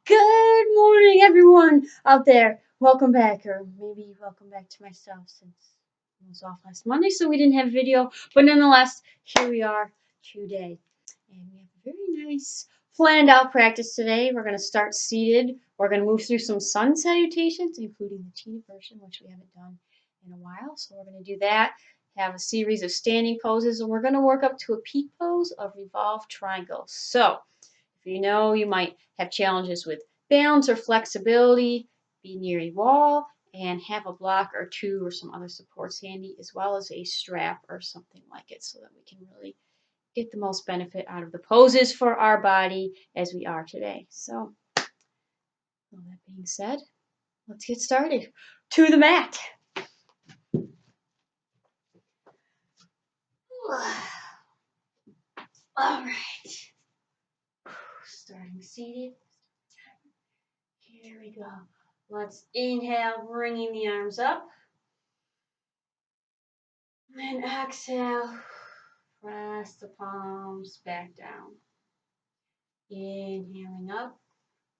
Good morning, everyone out there. Welcome back, or maybe welcome back to myself since I was off last Monday, so we didn't have a video. But nonetheless, here we are today. And we have a very nice planned out practice today. We're going to start seated. We're going to move through some sun salutations, including the tea version, which we haven't done in a while. So we're going to do that. Have a series of standing poses, and we're going to work up to a peak pose of revolved triangle. So, if you know you might have challenges with balance or flexibility, be near a wall and have a block or two or some other supports handy, as well as a strap or something like it, so that we can really get the most benefit out of the poses for our body as we are today. So, all that being said, let's get started. To the mat. All right. Starting seated. Here we go. Let's inhale, bringing the arms up. And exhale, press the palms back down. Inhaling up,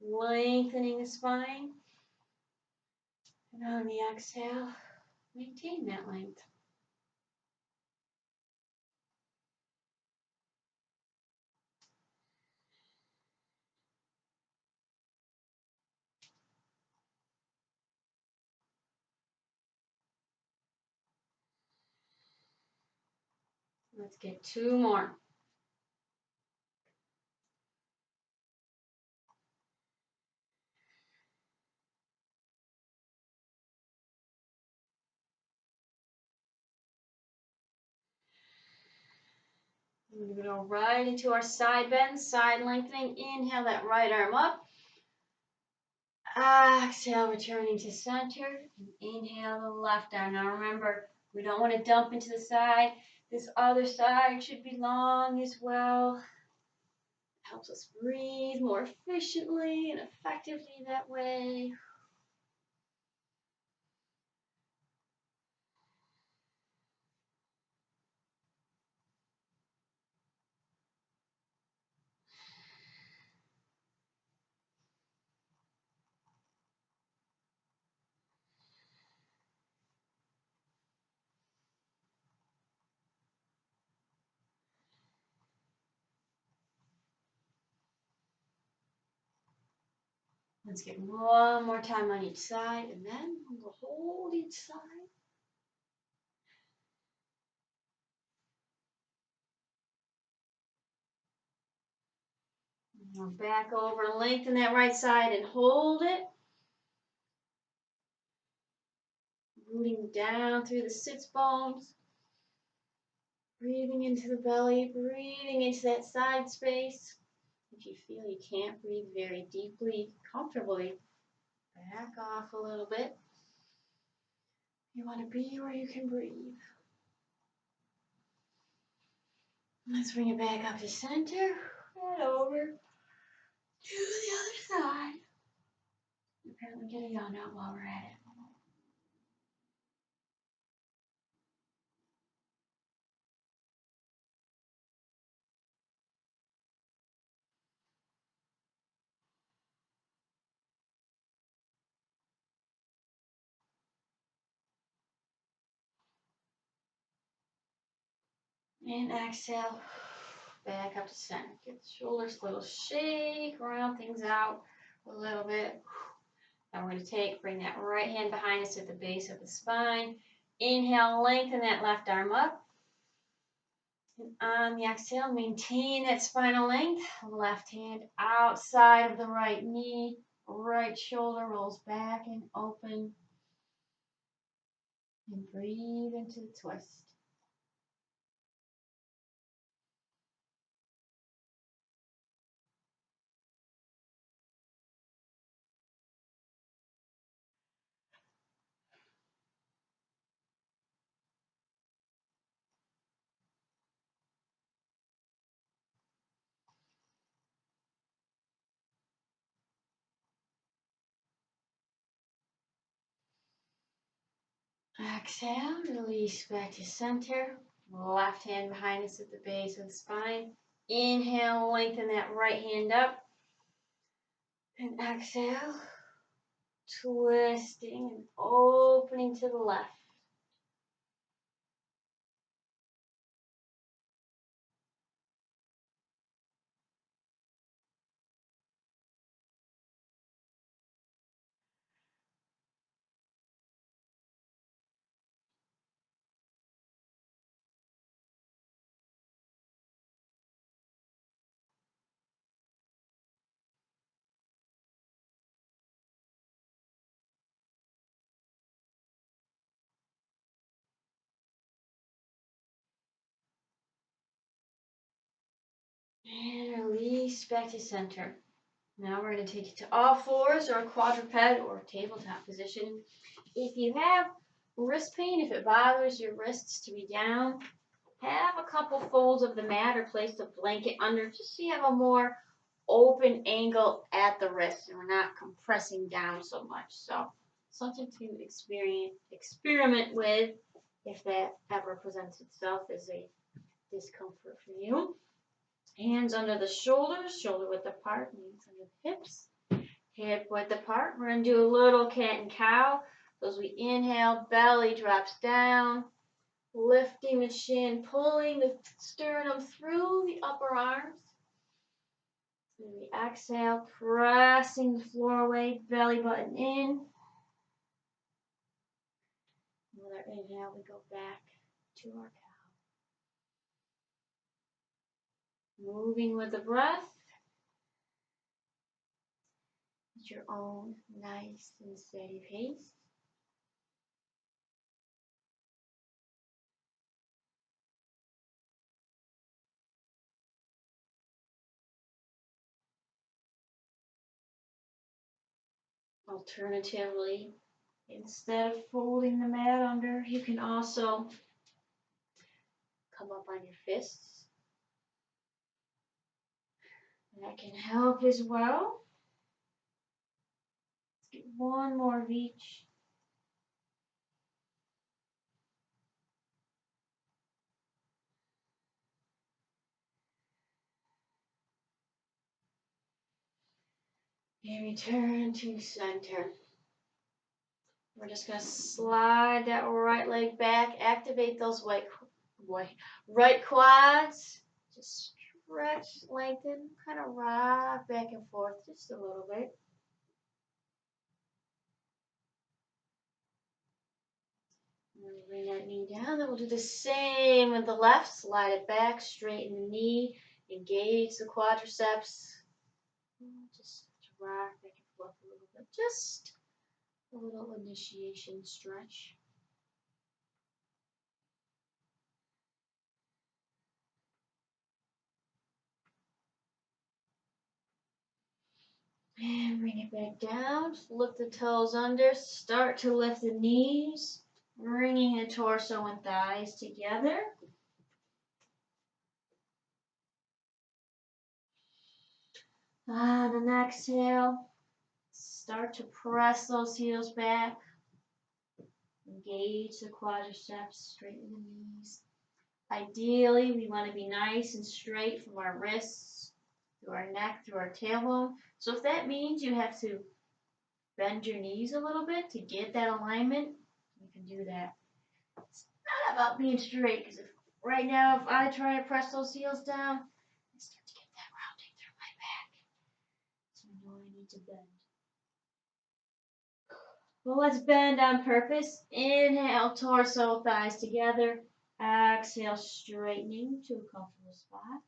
lengthening the spine. And on the exhale, maintain that length. Let's get two more. We're going to go right into our side bend, side lengthening. Inhale that right arm up. Exhale, returning to center. And inhale the left arm. Now remember, we don't want to dump into the side. This other side should be long as well. Helps us breathe more efficiently and effectively that way. Let's get one more time on each side, and then we'll hold each side. Now back over, lengthen that right side and hold it. Rooting down through the sits bones. Breathing into the belly, breathing into that side space. If you feel you can't breathe very deeply, comfortably, back off a little bit. You want to be where you can breathe. Let's bring it back up to center. Head over to the other side. Apparently get a yawn out while we're at it. And exhale, back up to center. Get the shoulders a little shake, round things out a little bit. Now we're going to bring that right hand behind us at the base of the spine. Inhale, lengthen that left arm up. And on the exhale, maintain that spinal length. Left hand outside of the right knee. Right shoulder rolls back and open. And breathe into the twist. Exhale, release back to center. Left hand behind us at the base of the spine. Inhale, lengthen that right hand up. And exhale, twisting and opening to the left. And release back to center. Now we're going to take it to all fours or quadruped or tabletop position. If you have wrist pain, if it bothers your wrists to be down, have a couple folds of the mat or place the blanket under just so you have a more open angle at the wrist and we're not compressing down so much. So something to experiment with if that ever presents itself as a discomfort for you. Hands under the shoulders, shoulder width apart, knees under the hips, hip width apart. We're going to do a little cat and cow. So as we inhale, belly drops down, lifting the shin, pulling the sternum through the upper arms. Then we exhale, pressing the floor away, belly button in. With our inhale, we go back to our cow. Moving with the breath at your own nice and steady pace. Alternatively, instead of folding the mat under, you can also come up on your fists. That can help as well. Let's get one more of each. And return to center. We're just going to slide that right leg back, activate those right quads. Just stretch, lengthen, kind of rock back and forth just a little bit. Bring that knee down. Then we'll do the same with the left. Slide it back, straighten the knee, engage the quadriceps. Just rock back and forth a little bit. Just a little initiation stretch. And bring it back down. Lift the toes under. Start to lift the knees. Bringing the torso and thighs together. On an exhale, start to press those heels back. Engage the quadriceps, straighten the knees. Ideally, we want to be nice and straight from our wrists, through our neck, through our tailbone. So if that means you have to bend your knees a little bit to get that alignment, you can do that. It's not about being straight, because right now, if I try to press those heels down, I start to get that rounding through my back. So I know I need to bend. Well, let's bend on purpose. Inhale, torso, thighs together. Exhale, straightening to a comfortable spot.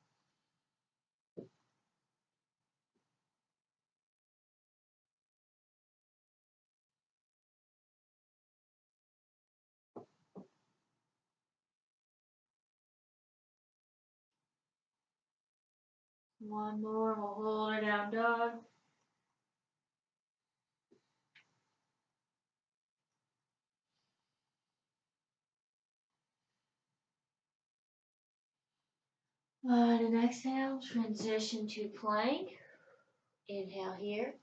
One more, we'll hold her down dog. On an exhale, transition to plank. Inhale here.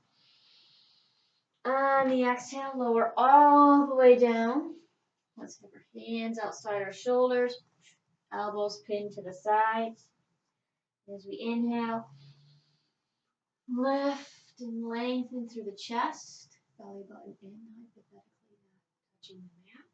On the exhale, lower all the way down. Let's have our hands outside our shoulders, elbows pinned to the sides. As we inhale, lift and lengthen through the chest. Belly button in, hypothetically not touching the mat.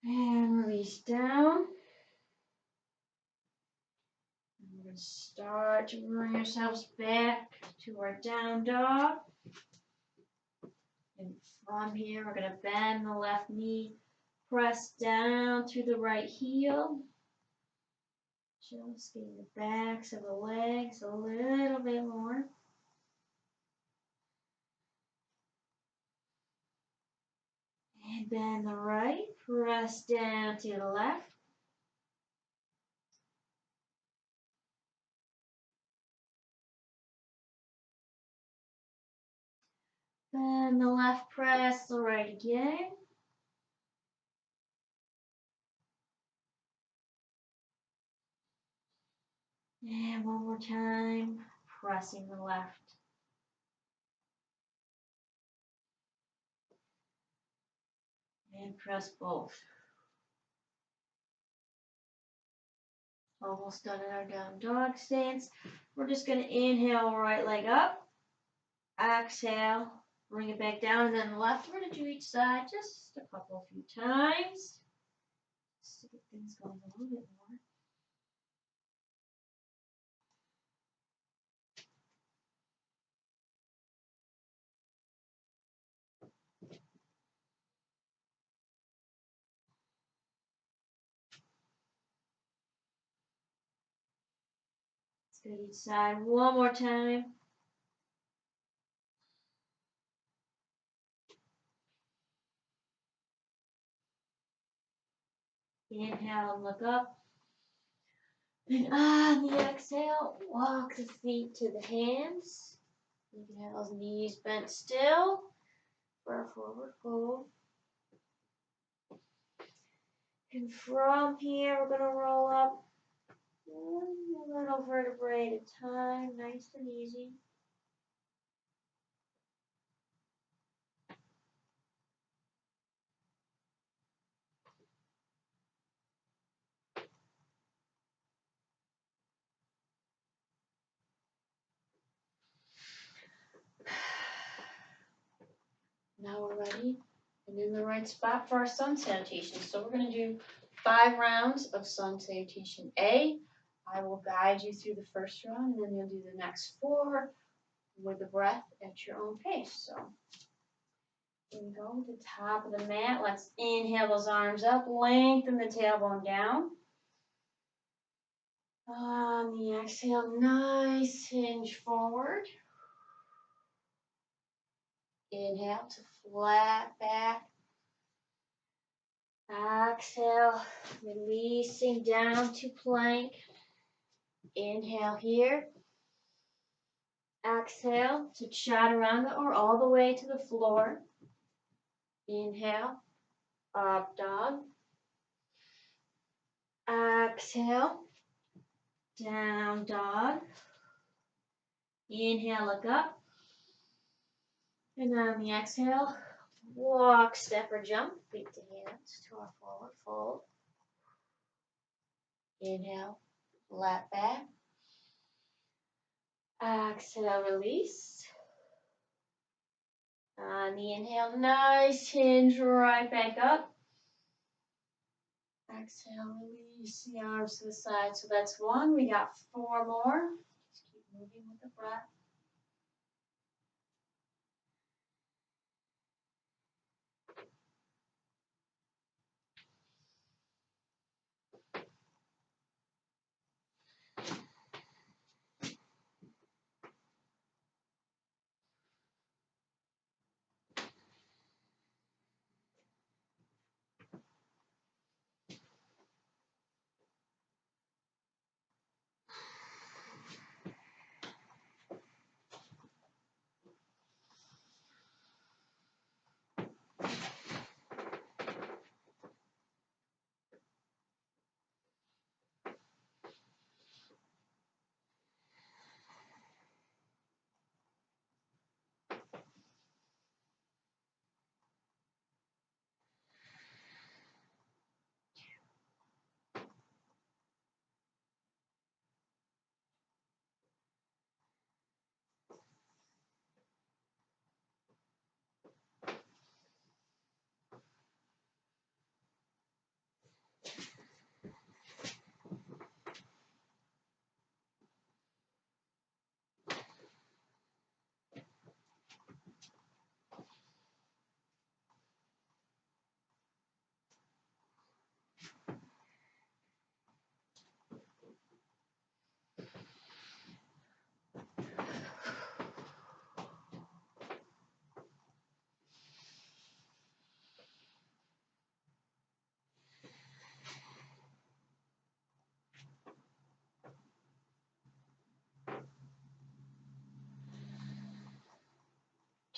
And release down. And we're going to start to bring ourselves back to our down dog. And from here, we're going to bend the left knee, press down to the right heel. Just getting the backs of the legs a little bit more. And bend the right, press down to the left. Bend the left, press the right again. And one more time, pressing the left. And press both. Almost done in our down dog stance. We're just going to inhale, right leg up. Exhale, bring it back down, and then the left. We're going to do each side just a few times. Just to get things going a little bit more. Let's go each side one more time. Inhale and look up. And on the exhale, walk the feet to the hands. You can have those knees bent still for a forward fold. And from here, we're going to roll up a little vertebrae at a time, nice and easy. Now we're ready and in the right spot for our sun salutation. So we're going to do 5 rounds of sun salutation A. I will guide you through the first round, and then you'll do the next 4 with the breath at your own pace. So here we go, the top of the mat. Let's inhale those arms up, lengthen the tailbone down. On the exhale, nice hinge forward. Inhale to flat back. Exhale, releasing down to plank. Inhale here. Exhale to chaturanga or all the way to the floor. Inhale, up dog. Exhale, down dog. Inhale, look up. And on the exhale, walk, step, or jump, feet to hands to our forward fold. Inhale, flat back. Exhale, release. On the inhale, nice hinge right back up. Exhale, release the arms to the side. So that's 1. We got 4 more. Just keep moving with the breath.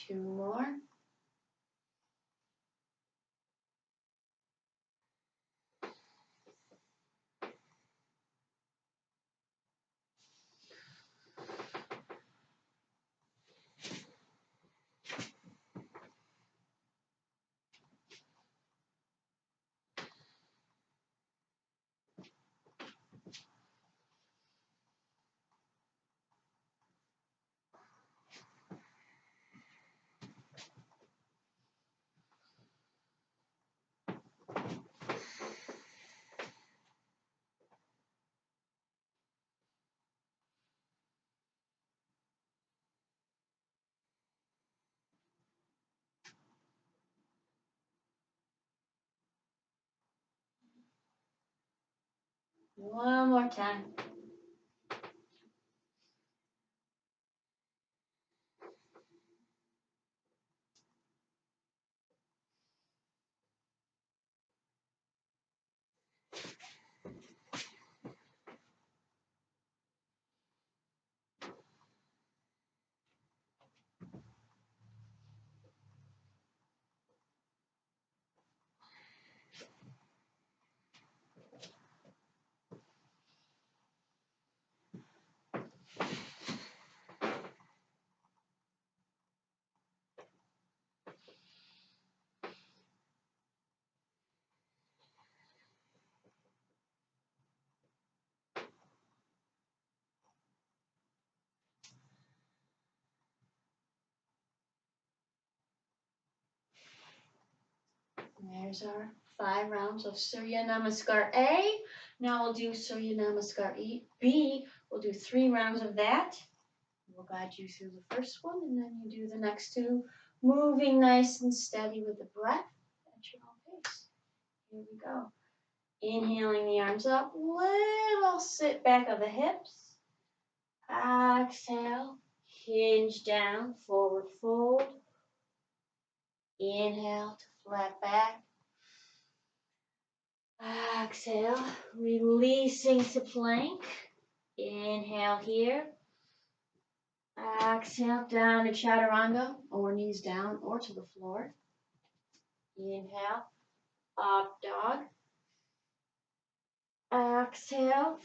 2 more. One more time. There's our 5 rounds of Surya Namaskar A. Now we'll do Surya Namaskar B. We'll do 3 rounds of that. We'll guide you through the first one, and then you do the next 2, moving nice and steady with the breath at your own pace. Here we go. Inhaling the arms up, little sit back of the hips. Exhale, hinge down, forward fold. Inhale to flat back. Exhale, releasing to plank. Inhale here. Exhale down to chaturanga, or knees down or to the floor. Inhale, up dog. Exhale,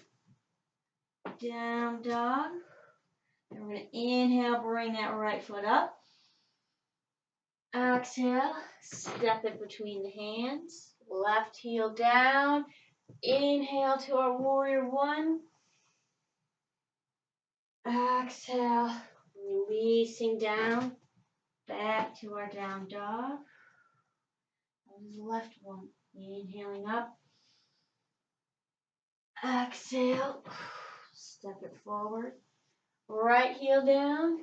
down dog. And we're going to inhale, bring that right foot up. Exhale, step it between the hands. Left heel down. Inhale to our warrior 1. Exhale, releasing down, back to our down dog. That was the left one. Inhaling up. Exhale, step it forward. Right heel down.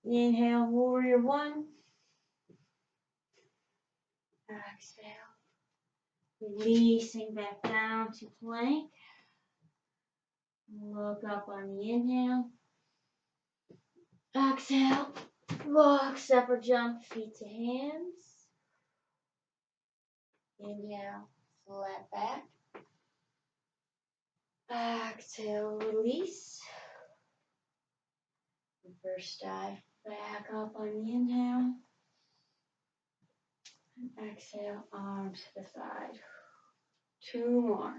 Inhale, warrior 1. Exhale, releasing back down to plank. Look up on the inhale. Exhale, walk, step or jump, feet to hands. Inhale, flat back. Exhale, release. Reverse dive back up on the inhale. And exhale, arms to the side. 2 more.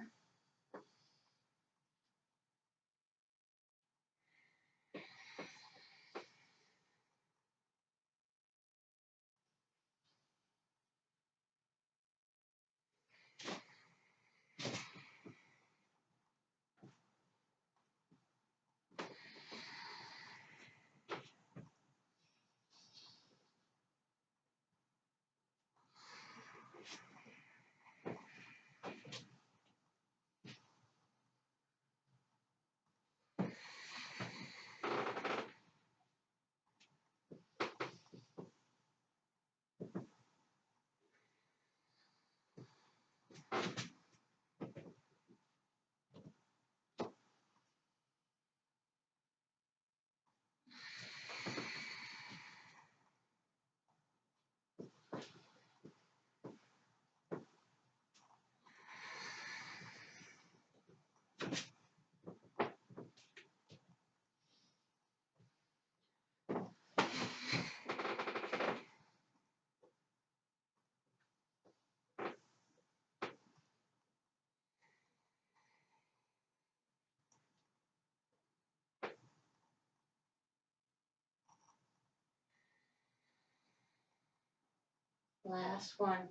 Last one.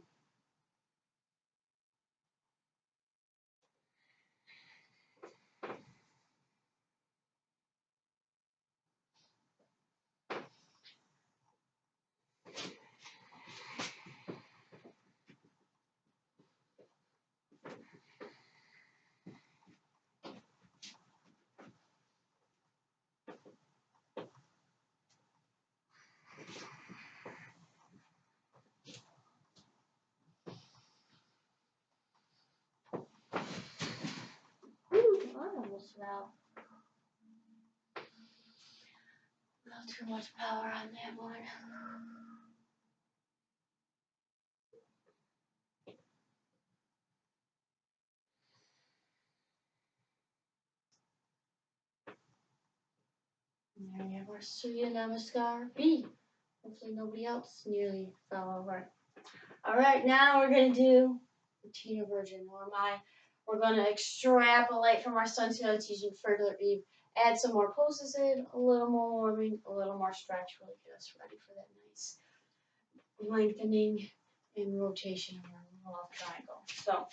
I almost fell. A little too much power on that one. And there we have our Surya Namaskar B. Hopefully nobody else nearly fell over. All right, now we're going to do the Tina Virgin, we're going to extrapolate from our Sun Salutation Fertile Eve, add some more pulses in, a little more warming, a little more stretch, really get us ready for that nice lengthening and rotation of our love triangle. So,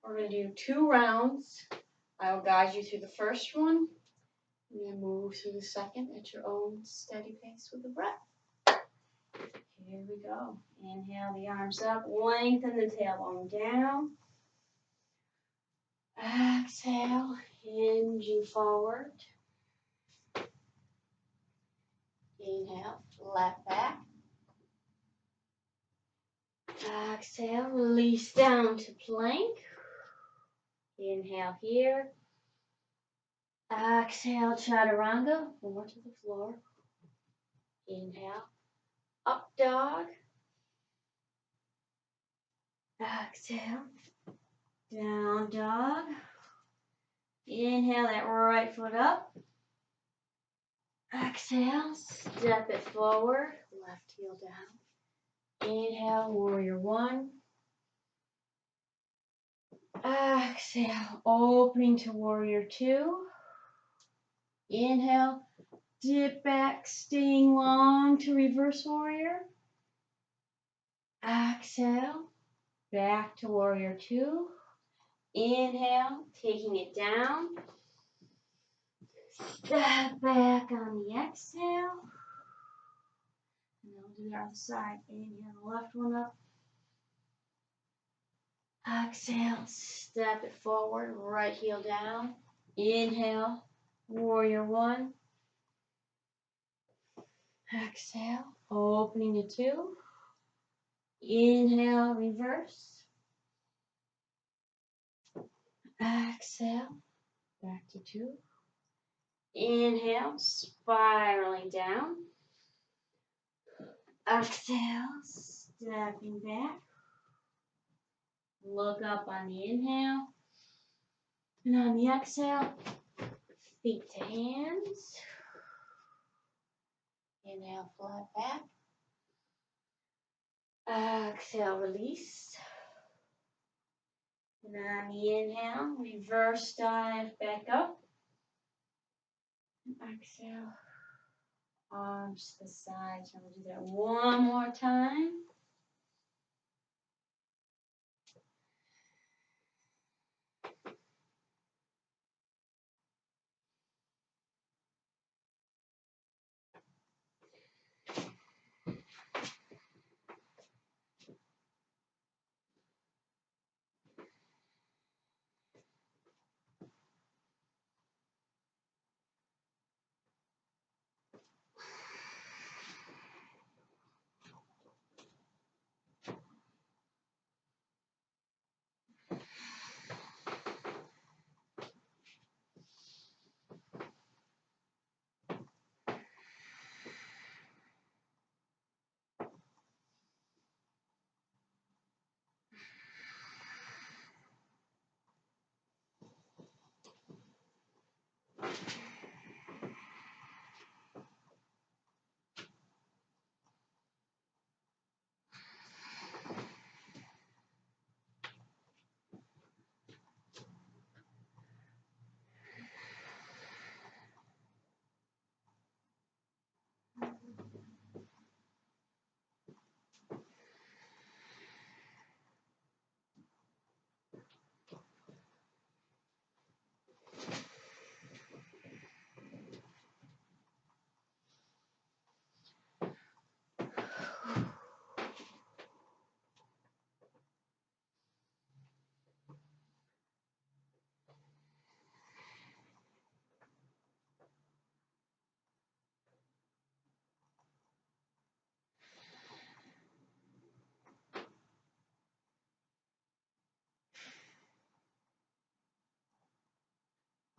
we're going to do 2 rounds. I will guide you through the first one, and then move through the second at your own steady pace with the breath. Here we go. Inhale the arms up, lengthen the tailbone down. Exhale, hinging forward. Inhale, flat back. Exhale, release down to plank. Inhale here. Exhale, chaturanga, more to the floor. Inhale, up dog. Exhale, down dog. Inhale that right foot up. Exhale, step it forward, left heel down. Inhale, warrior 1. Exhale, opening to warrior 2. Inhale, dip back, staying long to reverse warrior. Exhale, back to warrior 2. Inhale, taking it down. Step back on the exhale. And then we'll do the other side. Inhale, the left one up. Exhale, step it forward, right heel down. Inhale, warrior 1. Exhale, opening to 2. Inhale, reverse. Exhale, back to 2. Inhale, spiraling down. Exhale, stepping back. Look up on the inhale. And on the exhale, feet to hands. Inhale, flat back. Exhale, release. And on the inhale, reverse dive back up. And exhale, arms to the sides. And we'll do that one more time.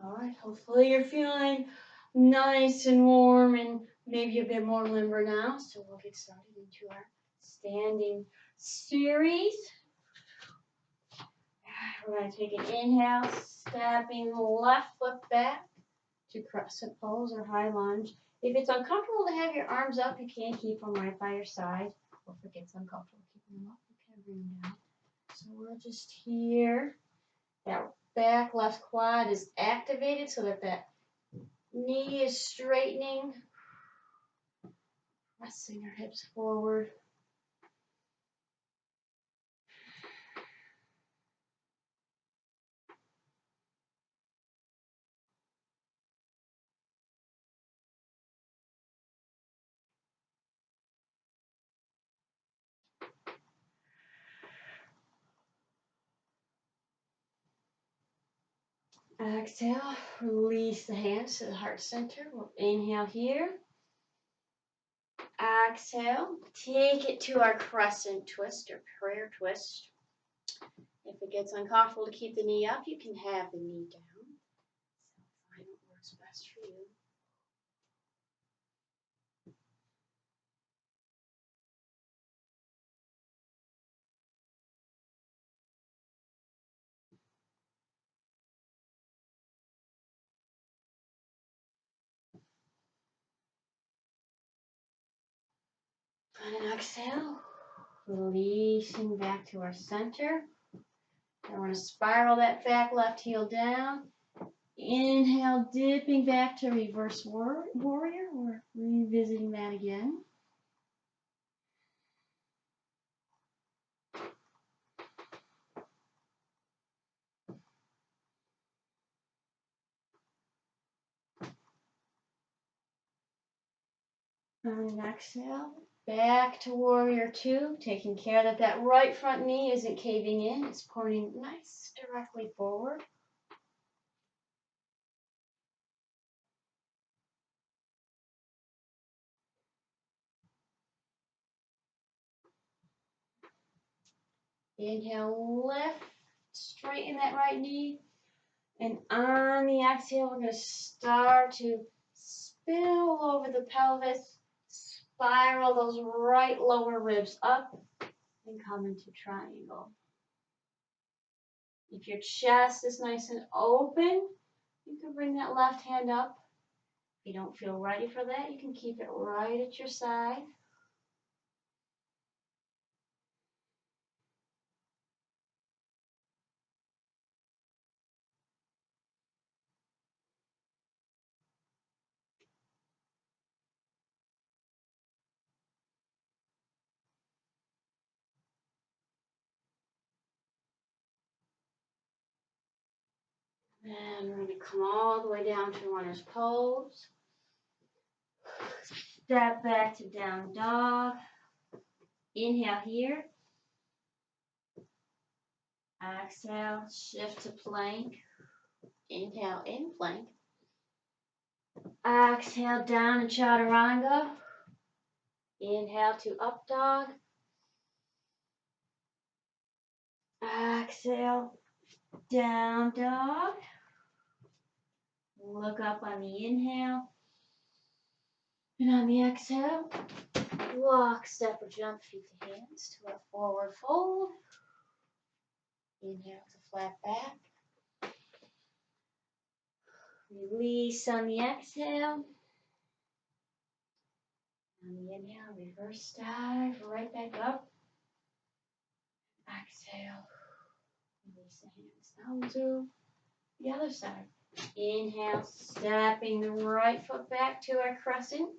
All right, hopefully you're feeling nice and warm and maybe a bit more limber now. So we'll get started into our standing series. We're going to take an inhale, stepping the left foot back to crescent pose or high lunge. If it's uncomfortable to have your arms up, you can keep them right by your side. Or if it gets uncomfortable keeping them up, you can bring them down. So we're just here. That back left quad is activated so that knee is straightening. Pressing our hips forward. Exhale, release the hands to the heart center. We'll inhale here. Exhale, take it to our crescent twist or prayer twist. If it gets uncomfortable to keep the knee up, you can have the knee down. So find what works best for you. On an exhale, releasing back to our center. I want to spiral that back left heel down. Inhale, dipping back to reverse warrior. We're revisiting that again. On an exhale, back to warrior two, taking care that that right front knee isn't caving in. It's pointing nice directly forward. Inhale, lift, straighten that right knee. And on the exhale, we're going to start to spill over the pelvis, spiral those right lower ribs up, and come into triangle. If your chest is nice and open, you can bring that left hand up. If you don't feel ready for that, you can keep it right at your side. And we're going to come all the way down to runner's pose. Step back to down dog. Inhale here. Exhale, shift to plank. Inhale in plank. Exhale down to chaturanga. Inhale to up dog. Exhale, down dog. Look up on the inhale. And on the exhale, walk, step, or jump, feet to hands to a forward fold. Inhale to flat back. Release on the exhale. On the inhale, reverse dive, right back up. Exhale. Release the hands down to the other side. Inhale, stepping the right foot back to our crescent.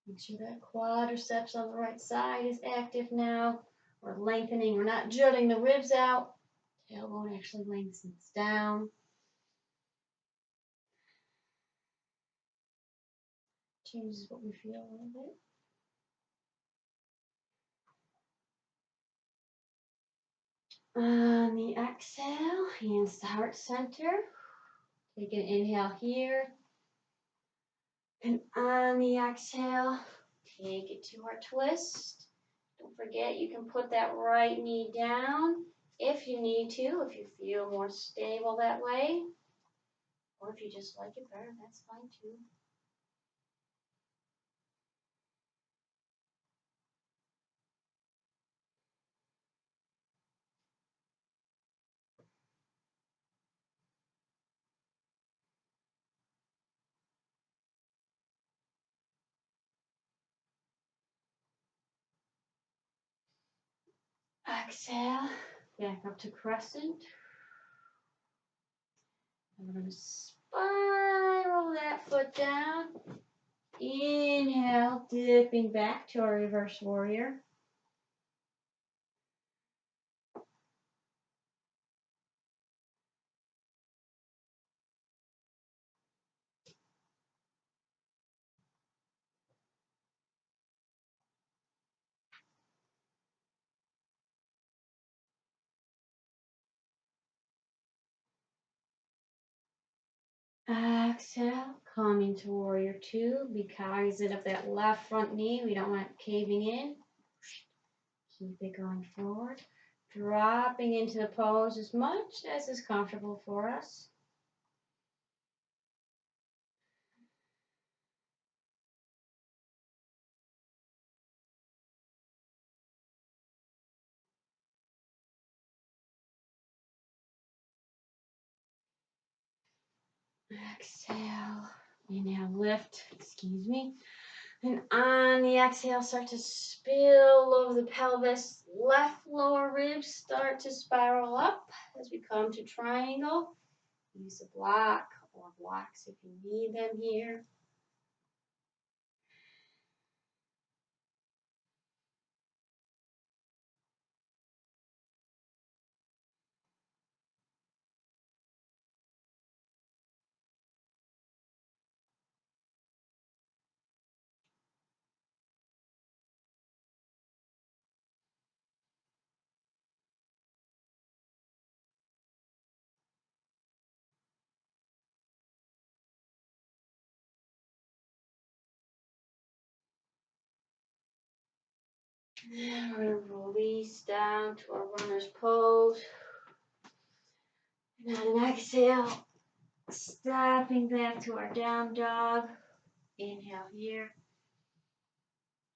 Make sure that quadriceps on the right side is active now. We're lengthening, we're not jutting the ribs out. Tailbone actually lengthens down. Changes what we feel a little bit. On the exhale, hands to heart center. Take an inhale here. And on the exhale, take it to our twist. Don't forget, you can put that right knee down if you need to, if you feel more stable that way. Or if you just like it better, that's fine too. Exhale, back up to crescent. And we're going to spiral that foot down. Inhale, dipping back to our reverse warrior. Exhale, coming to warrior two. Be cognizant of that left front knee. We don't want it caving in. Keep it going forward. Dropping into the pose as much as is comfortable for us. Exhale. Inhale, lift. Excuse me. And on the exhale, start to spill over the pelvis. Left lower ribs start to spiral up as we come to triangle. Use a block or blocks if you need them here. And we're going to release down to our runner's pose. And on an exhale, stepping back to our down dog. Inhale here.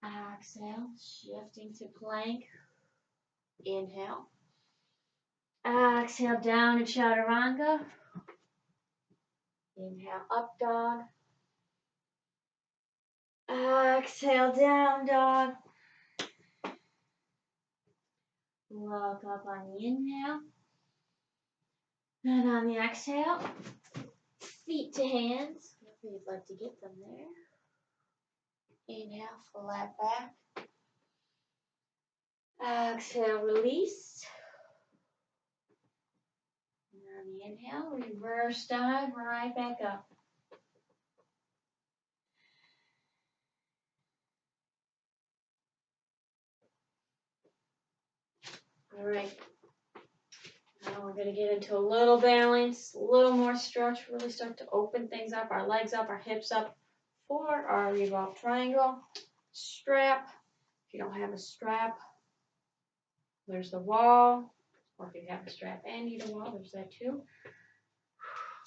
Exhale, shifting to plank. Inhale. Exhale, down in chaturanga. Inhale, up dog. Exhale, down dog. Look up on the inhale. And on the exhale, feet to hands. If you'd like to get them there. Inhale, flat back. Exhale, release. And on the inhale, reverse dive right back up. All right. Now we're going to get into a little balance, a little more stretch, really start to open things up, our legs up, our hips up for our revolved triangle. Strap. If you don't have a strap, there's the wall. Or if you have a strap and need a wall, there's that too.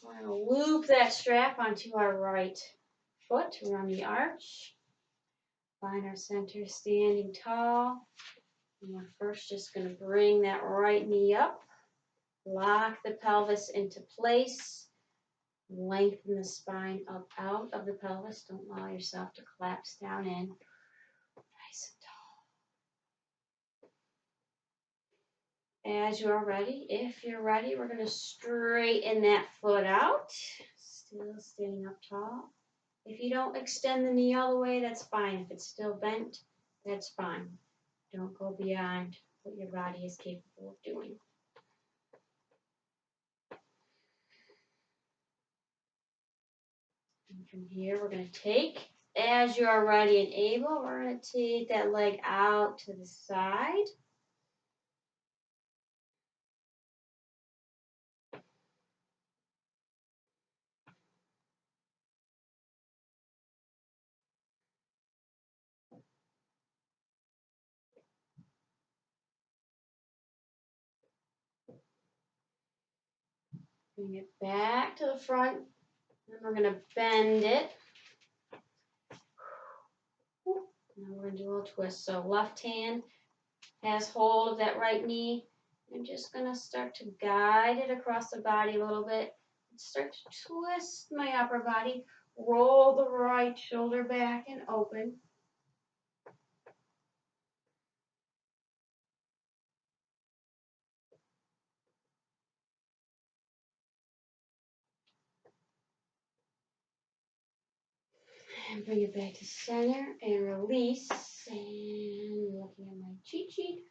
We're going to loop that strap onto our right foot. We're on the arch. Find our center standing tall. And we're first just going to bring that right knee up. Lock the pelvis into place. Lengthen the spine up out of the pelvis. Don't allow yourself to collapse down in. Nice and tall. As you are ready, if you're ready, we're going to straighten that foot out. Still standing up tall. If you don't extend the knee all the way, that's fine. If it's still bent, that's fine. Don't go beyond what your body is capable of doing. And from here, we're going to take, as you are ready and able, we're going to take that leg out to the side. Bring it back to the front. Then we're going to bend it. Now we're going to do a little twist. So left hand has hold of that right knee. I'm just going to start to guide it across the body a little bit. Start to twist my upper body. Roll the right shoulder back and open. And bring it back to center and release. And looking at my cheat sheet.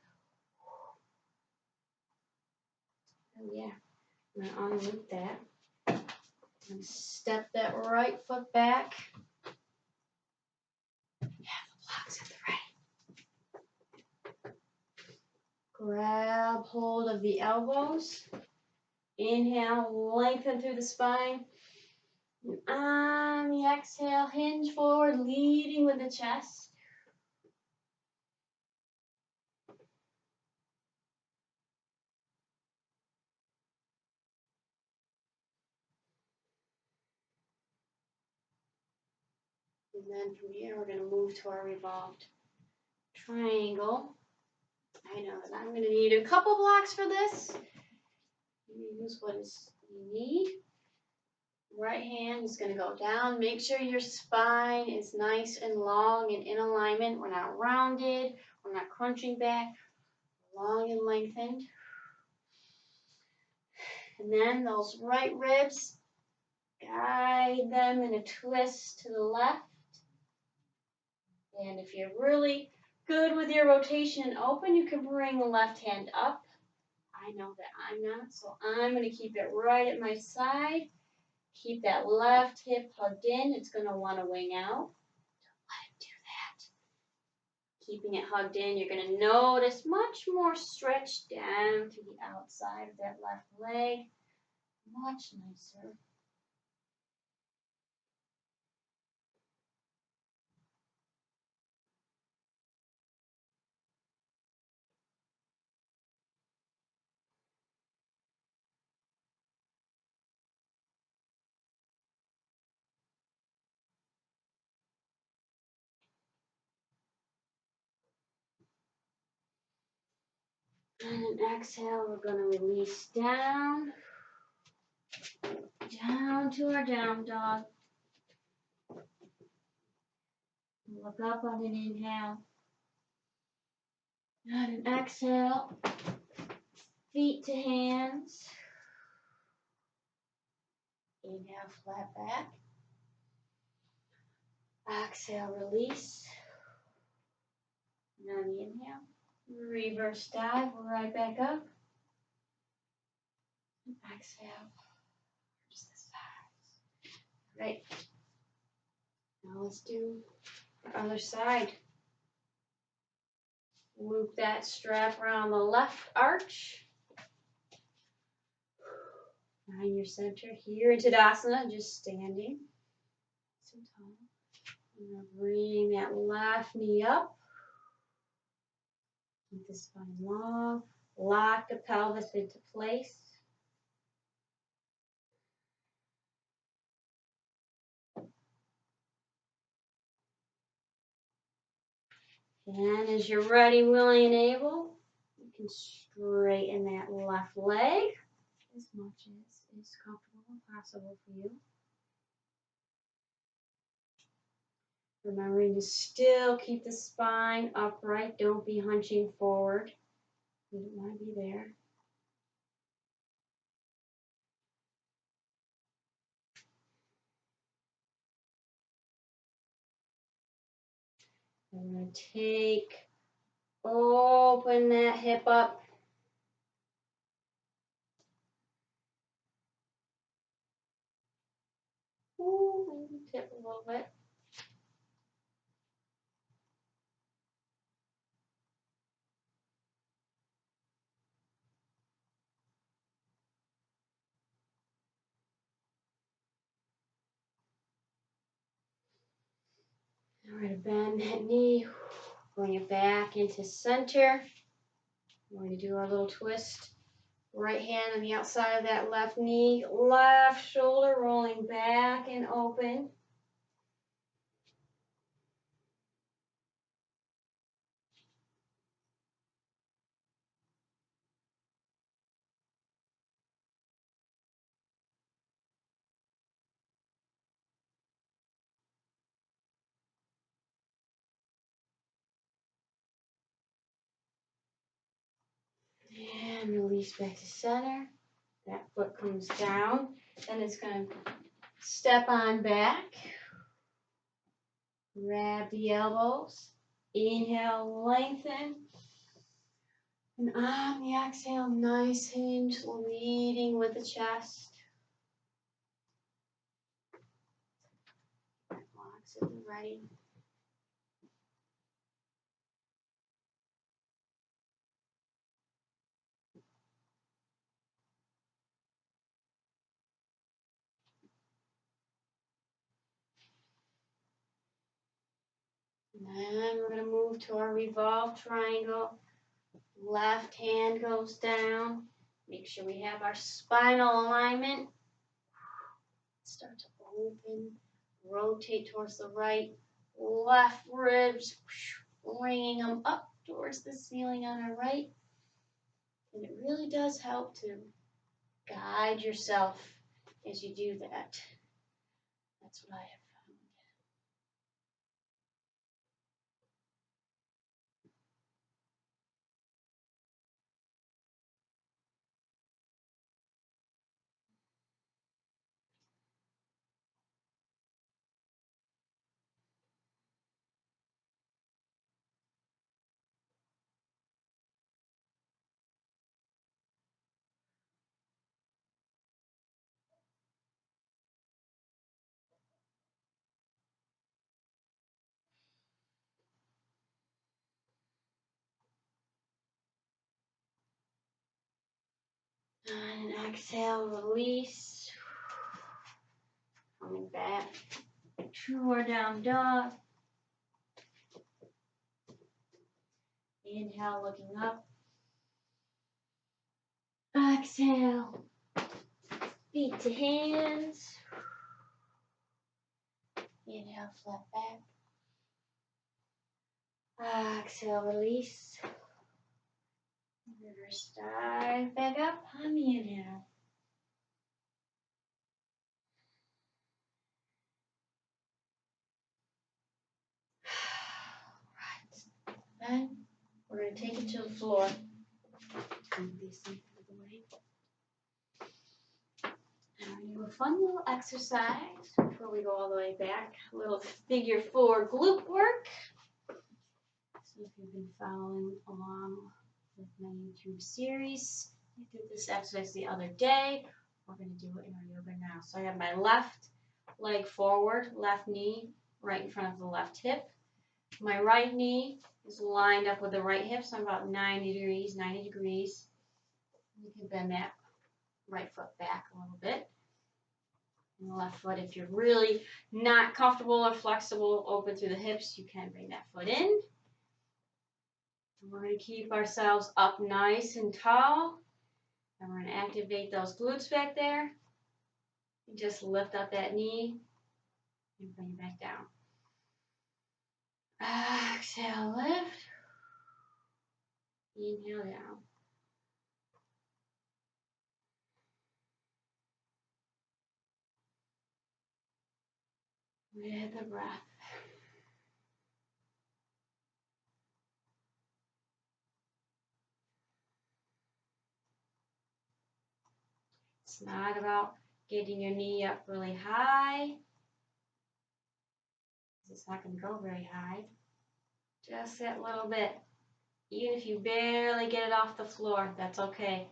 Oh yeah, I'm gonna unloop that. And step that right foot back. Yeah, the blocks at the ready. Grab hold of the elbows. Inhale, lengthen through the spine. And on the exhale, hinge forward, leading with the chest. And then from here, we're going to move to our revolved triangle. I know that I'm going to need a couple blocks for this. Use what you need. Right hand is going to go down. Make sure your spine is nice and long and in alignment. We're not rounded. We're not crunching back. Long and lengthened. And then those right ribs, guide them in a twist to the left. And if you're really good with your rotation and open, you can bring the left hand up. I know that I'm not, so I'm going to keep it right at my side. Keep that left hip hugged in. It's going to want to wing out. Don't let it do that. Keeping it hugged in, you're going to notice much more stretch down to the outside of that left leg. Much nicer. And then exhale, we're going to release down. Down to our down dog. Look up on an inhale. And an exhale. Feet to hands. Inhale, flat back. Exhale, release. And on the inhale, reverse dive, right back up. And exhale, just the sides. Right. Now let's do the other side. Loop that strap around the left arch. Find your center here in Tadasana, just standing. So tall. I'm going to bring that left knee up. Keep the spine long. Lock the pelvis into place. And as you're ready, willing, and able, you can straighten that left leg as much as is comfortable and possible for you. Remembering to still keep the spine upright. Don't be hunching forward. You don't want to be there. I'm going to open that hip up. Ooh, tip a little bit. We're going to bend that knee, bring it back into center. We're going to do our little twist Right hand on the outside of that left knee, left shoulder rolling back and open. And release back to center. That foot comes down. Then it's going to step on back. Grab the elbows. Inhale, lengthen. And on the exhale, nice hinge, leading with the chest. Blocks at the right. And then we're going to move to our revolved triangle. Left hand goes down. Make sure we have our spinal alignment. Start to open, rotate towards the right, left ribs, bringing them up towards the ceiling on our right. And it really does help to guide yourself as you do that. That's what I have found. And exhale, release. Coming back. True or down dog. Inhale, looking up. Exhale. Feet to hands. Inhale, flat back. Exhale, release. Reverse dive back up on the inhale. Right. Then we're going to take it to the floor. Move these things out of the way. Now we're going to do a fun little exercise before we go all the way back. A little figure 4 glute work. So if you've been following along with my YouTube series, I did this exercise the other day. We're going to do it in our yoga now. So I have my left leg forward, left knee right in front of the left hip. My right knee is lined up with the right hip, so I'm about 90 degrees. You can bend that right foot back a little bit. And the left foot, if you're really not comfortable or flexible, open through the hips, you can bring that foot in. And we're going to keep ourselves up nice and tall. And we're going to activate those glutes back there. And just lift up that knee and bring it back down. Exhale, lift. Inhale down. With the breath. It's not about getting your knee up really high. It's not going to go very high. Just that little bit. Even if you barely get it off the floor, that's okay.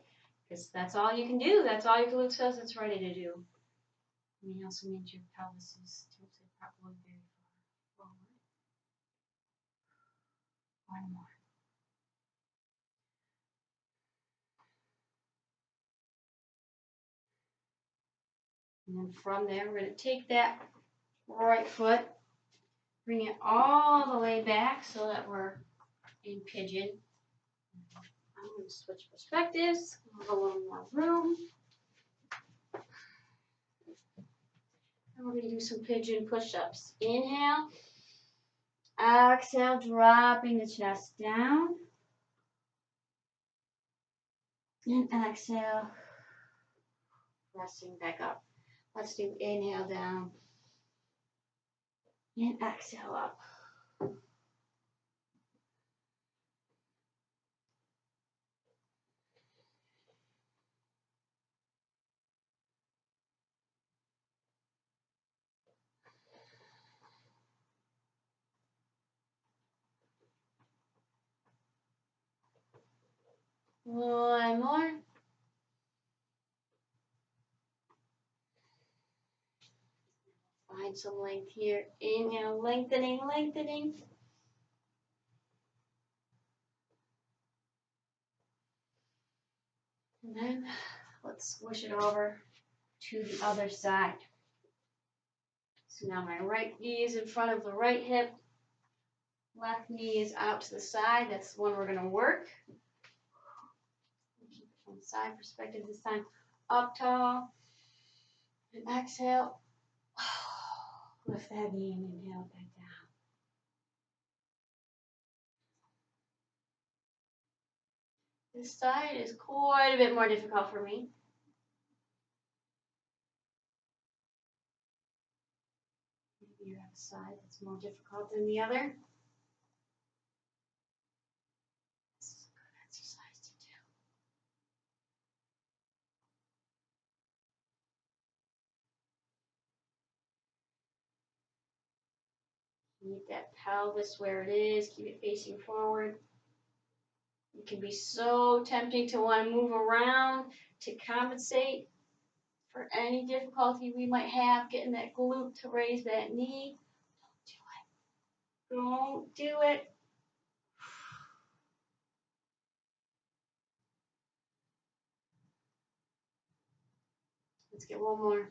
Because that's all you can do. That's all your glute says it's ready to do. And it also means your pelvis is tilted probably very far forward. One more. And then from there, we're going to take that right foot, bring it all the way back so that we're in pigeon. I'm going to switch perspectives, have a little more room. And we're going to do some pigeon push-ups. Inhale. Exhale, dropping the chest down. And exhale, pressing back up. Let's do inhale down. And exhale up. One more. Find some length here. Inhale, lengthening, lengthening. And then let's switch it over to the other side. So now my right knee is in front of the right hip. Left knee is out to the side. That's the one we're going to work. From the side perspective this time. Up tall. And exhale. Lift that knee and inhale back down. This side is quite a bit more difficult for me. Maybe you have a side that's more difficult than the other. This is a good exercise to do. Keep that pelvis where it is. Keep it facing forward. It can be so tempting to want to move around to compensate for any difficulty we might have getting that glute to raise that knee. Don't do it. Let's get one more.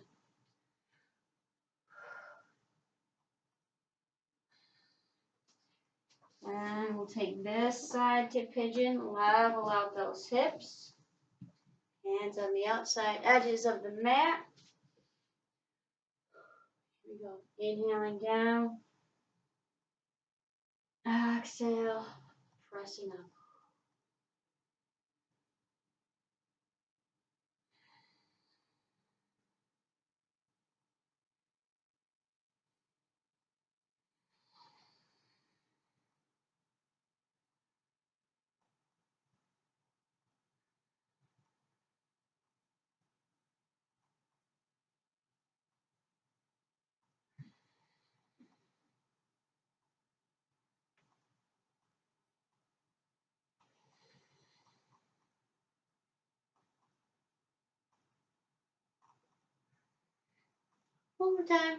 And we'll take this side to pigeon, level out those hips. Hands on the outside edges of the mat. Here we go. Inhaling down. Exhale, pressing up. One more time.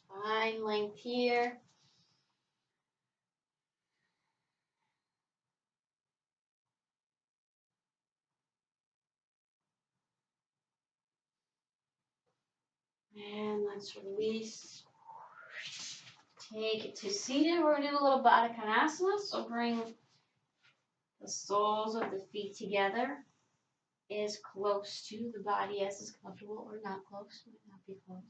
Find length here. And let's release. Take it to seated. We're going to do a little Baddha Konasana. So bring the soles of the feet together as close to the body as is comfortable, or not close. Might not be close.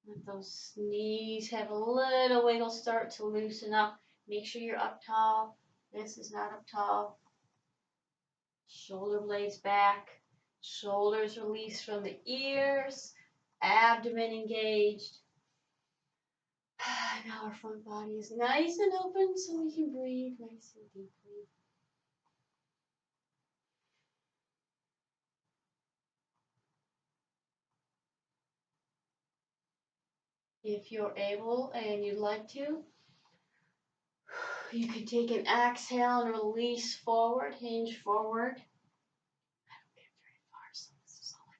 Let those knees have a little wiggle, start to loosen up. Make sure you're up tall. This is not up tall. Shoulder blades back. Shoulders released from the ears. Abdomen engaged. Now our front body is nice and open so we can breathe nice and deeply. If you're able and you'd like to, you can take an exhale and release forward, hinge forward. I don't get very far, so this is all I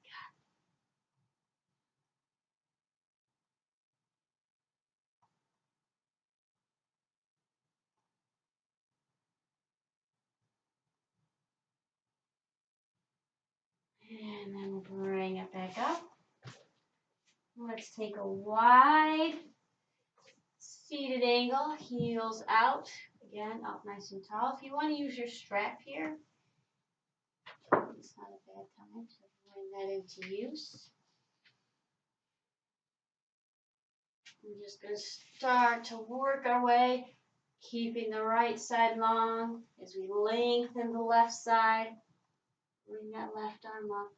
got. And then we'll bring it back up. Let's take a wide seated angle, heels out. Again, up nice and tall. If you want to use your strap here, it's not a bad time to bring that into use. We're just going to start to work our way, keeping the right side long as we lengthen the left side. Bring that left arm up.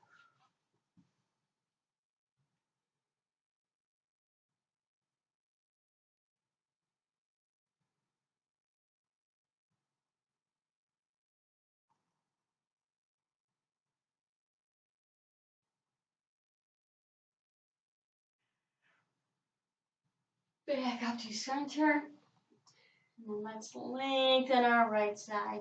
Back up to center. And let's lengthen our right side.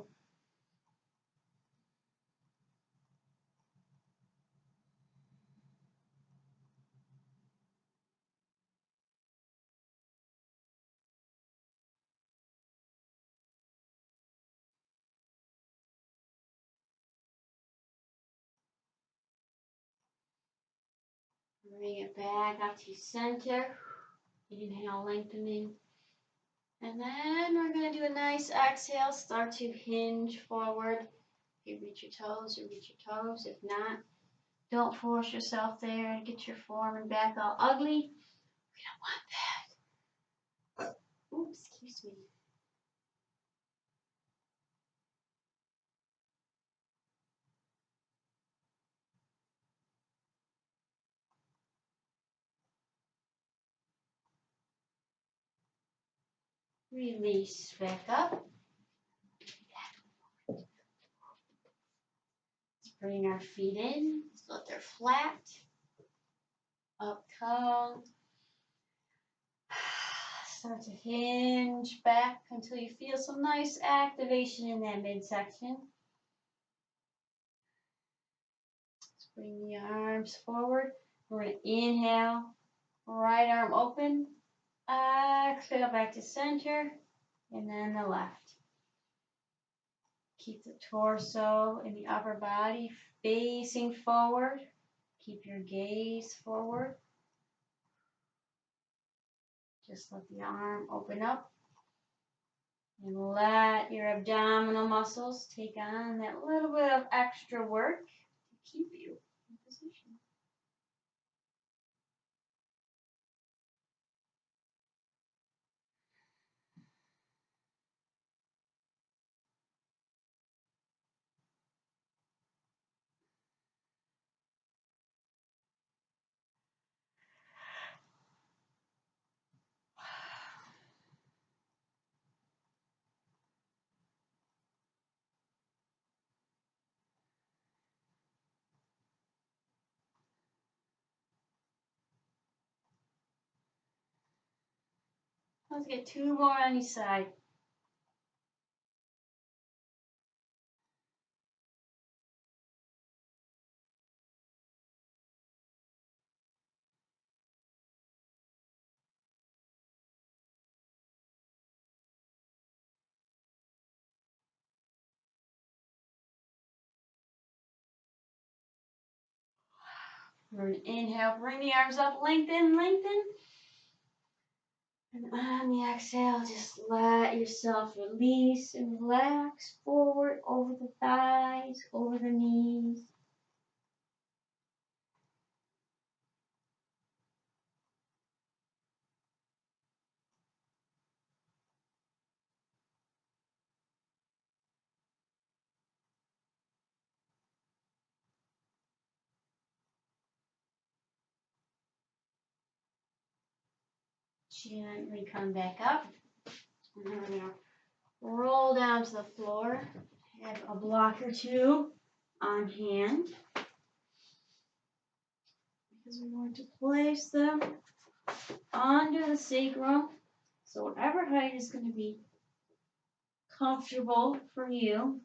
Bring it back up to center. Inhale, lengthening. And then we're going to do a nice exhale. Start to hinge forward. If you reach your toes, you reach your toes. If not, don't force yourself there and get your form and back all ugly. We don't want that. Oops, excuse me. Release back up. Let's bring our feet in so that they're flat. Up tall. Start to hinge back until you feel some nice activation in that midsection. Let's bring the arms forward. We're going to inhale, right arm open. Exhale back to center, and then the left. Keep the torso and the upper body facing forward. Keep your gaze forward. Just let the arm open up. And let your abdominal muscles take on that little bit of extra work to keep you in position. Let's get two more on each side. We're going to inhale, bring the arms up, lengthen, lengthen. And on the exhale, just let yourself release and relax forward over the thighs, over the knees. Gently come back up. And then we're going to roll down to the floor. Have a block or two on hand. Because we're going to place them under the sacrum. So whatever height is going to be comfortable for you.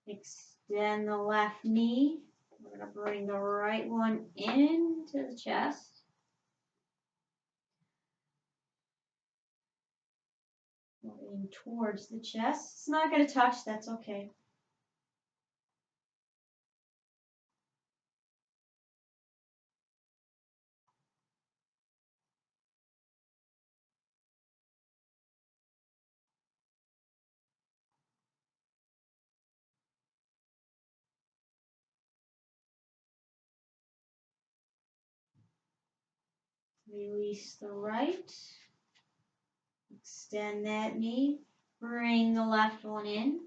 Extend the left knee. We're going to bring the right one into the chest. Moving towards the chest. It's not going to touch, that's okay. Release the right. Extend that knee. Bring the left one in.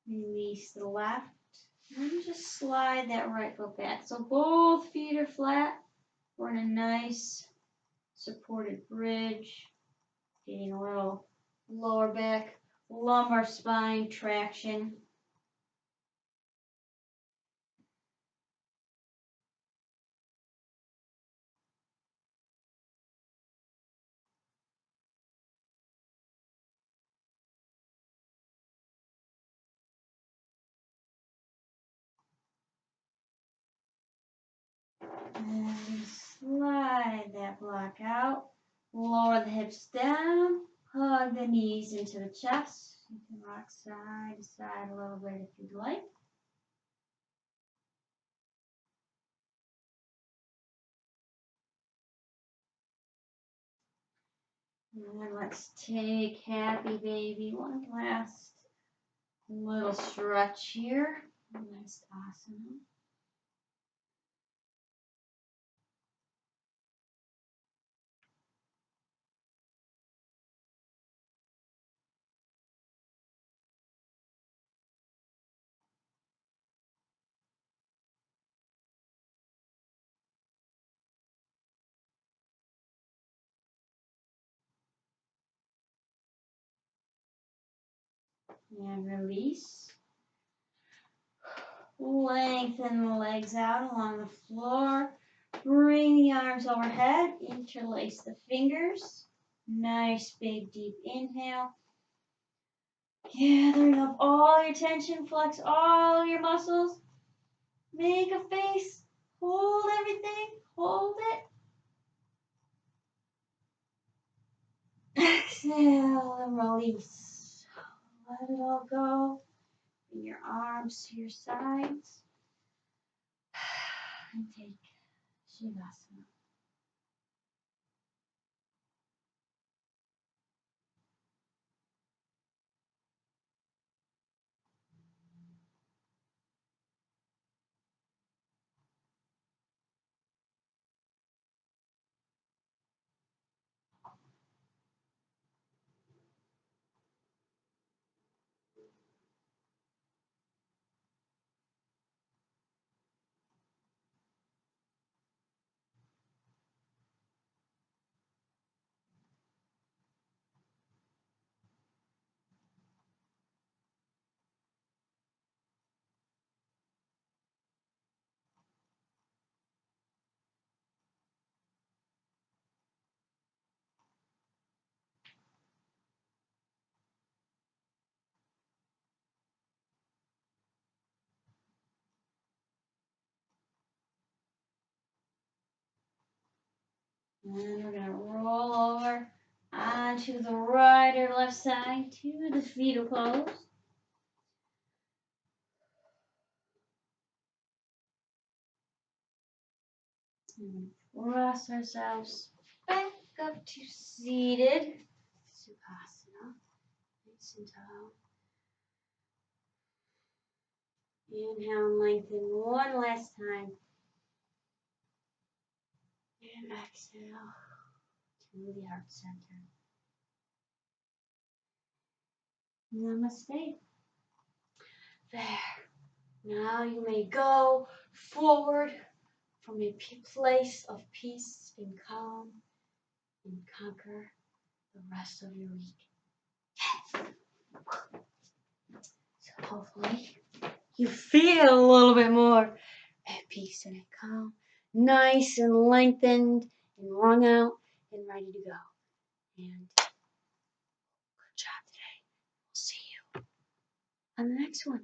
Release the left. And just slide that right foot back. So both feet are flat. We're in a nice supported bridge. Getting a little lower back, lumbar spine traction. And slide that block out. Lower the hips down. Hug the knees into the chest. You can rock side to side a little bit if you'd like. And let's take happy baby. One last little stretch here. Nice asana. And release. Lengthen the legs out along the floor. Bring the arms overhead. Interlace the fingers. Nice big deep inhale. Gathering up all your tension. Flex all your muscles. Make a face. Hold everything. Hold it. Exhale and release. Let it all go. Bring your arms to your sides. And take Shavasana. And we're going to roll over onto the right or left side to the fetal pose. And press ourselves back up to seated Sukhasana. Nice and tall. Inhale and lengthen one last time. And exhale to the heart center. Namaste. There. Now you may go forward from a place of peace and calm and conquer the rest of your week. So hopefully you feel a little bit more peace in it. Calm, nice and lengthened and wrung out and ready to go. And good job today. We'll see you on the next one.